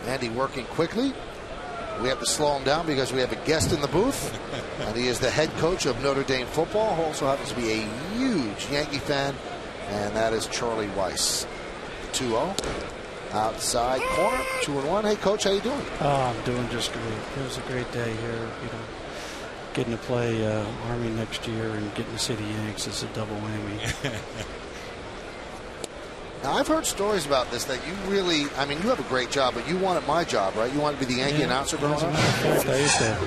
Andy working quickly. We have to slow him down because we have a guest in the booth, and he is the head coach of Notre Dame football, who also happens to be a huge Yankee fan, and that is Charlie Weis. 2-0. Outside corner, 2-1. Hey, Coach, how you doing? Oh, I'm doing just great. It was a great day here. Getting to play Army next year and getting to see the Yanks is a double whammy. Now, I've heard stories about this that you really, I mean, you have a great job, but you wanted my job, right? You wanted to be the Yankee announcer growing up? I used to,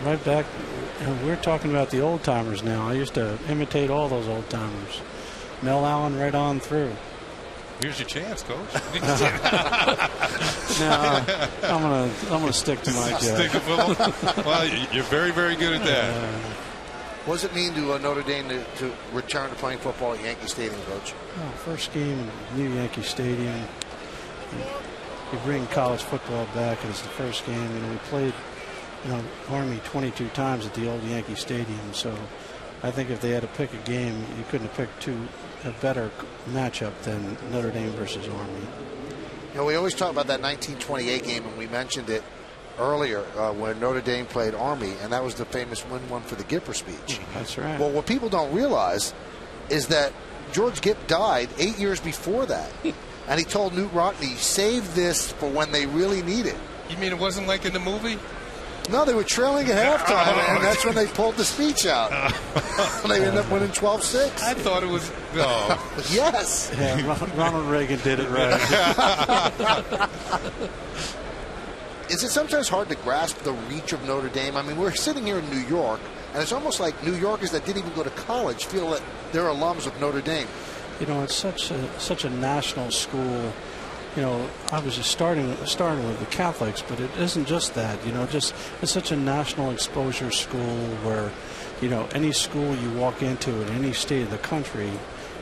right back, we're talking about the old timers now. I used to imitate all those old timers. Mel Allen right on through. Here's your chance, Coach. No, I'm gonna stick to my job. Stick with them. Well, you're very, very good at that. What does it mean to Notre Dame to return to playing football at Yankee Stadium, Coach? Oh, first game in new Yankee Stadium. You bring college football back, and it's the first game. We played, Army 22 times at the old Yankee Stadium. So I think if they had to pick a game, you couldn't have picked a better matchup than Notre Dame versus Army. We always talk about that 1928 game, and we mentioned it earlier when Notre Dame played Army, and that was the famous win one for the Gipper speech. That's right. Well, what people don't realize is that George Gipp died 8 years before that, and he told Newt Rockne, save this for when they really need it. You mean it wasn't like in the movie? No, they were trailing at halftime, and that's when they pulled the speech out. They ended up winning 12-6. I thought it was. Oh. Yes. Yeah, Ronald Reagan did it right. Is it sometimes hard to grasp the reach of Notre Dame? I mean, we're sitting here in New York, and it's almost like New Yorkers that didn't even go to college feel that they're alums of Notre Dame. It's such a national school. I was just starting with the Catholics, but it isn't just that. It's such a national exposure school where, any school you walk into in any state of the country,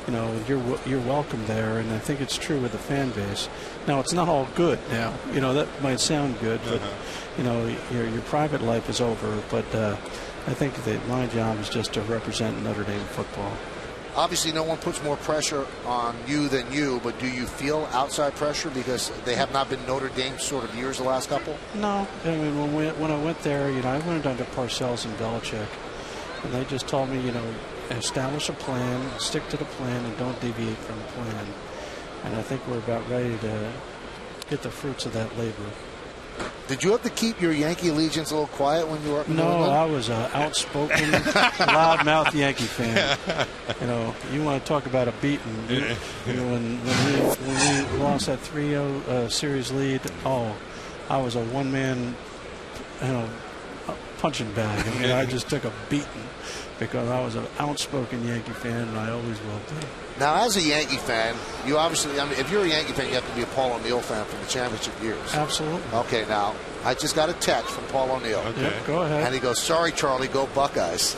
you're welcome there, and I think it's true with the fan base. Now, it's not all good now. That might sound good, but your private life is over. But I think that my job is just to represent Notre Dame football. Obviously, no one puts more pressure on you than you, but do you feel outside pressure because they have not been Notre Dame sort of years the last couple? No. I mean, when I went there, I went under Parcells and Belichick, and they just told me, establish a plan, stick to the plan, and don't deviate from the plan. And I think we're about ready to get the fruits of that labor. Did you have to keep your Yankee allegiance a little quiet when you were up in New England? No, I was an outspoken, loudmouth Yankee fan. You want to talk about a beating. When we lost that 3-0 series lead, I was a one-man, punching bag. I mean, I just took a beating because I was an outspoken Yankee fan, and I always will be. Now, as a Yankee fan, you obviously, if you're a Yankee fan, you have to be a Paul O'Neill fan from the championship years. Absolutely. Okay, now, I just got a text from Paul O'Neill. Okay. Yep, go ahead. And he goes, sorry, Charlie, go Buckeyes.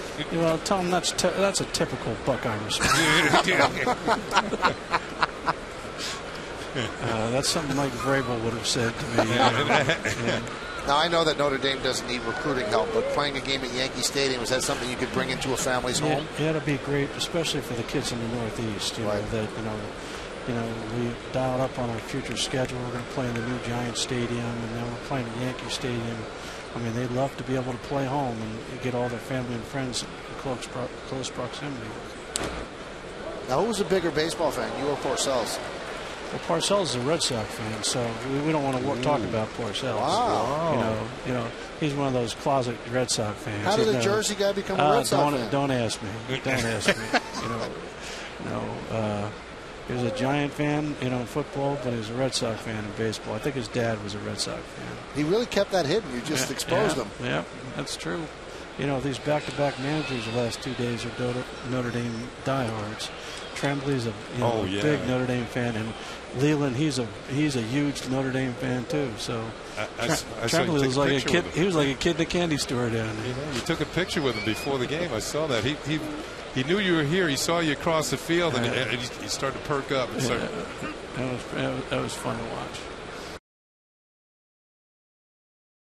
Tell him that's a typical Buckeye response. That's something Mike Vrabel would have said to me. Yeah. Now, I know that Notre Dame doesn't need recruiting help, but playing a game at Yankee Stadium, is that something you could bring into a family's home? Yeah, it'll be great, especially for the kids in the Northeast. Right. We dialed up on our future schedule. We're going to play in the new Giant Stadium, and then we're playing at Yankee Stadium. I mean, they'd love to be able to play home and get all their family and friends in close proximity. Now, who was a bigger baseball fan, you or Parcells? Well, Parcells is a Red Sox fan, so we don't want to talk about Parcells. Wow. He's one of those closet Red Sox fans. How did a Jersey guy become a Red Sox fan? Don't ask me. Don't ask me. He was a Giant fan, in football, but he was a Red Sox fan in baseball. I think his dad was a Red Sox fan. He really kept that hidden. You just exposed him. Yeah, that's true. These back-to-back managers the last 2 days are Notre Dame diehards. Tremblay's a big Notre Dame fan, and Leland, he's a huge Notre Dame fan too. So Tremblay was like a kid. He was like a kid in a candy store down there. You took a picture with him before the game. I saw that. He knew you were here. He saw you across the field, and he started to perk up. And that was fun to watch.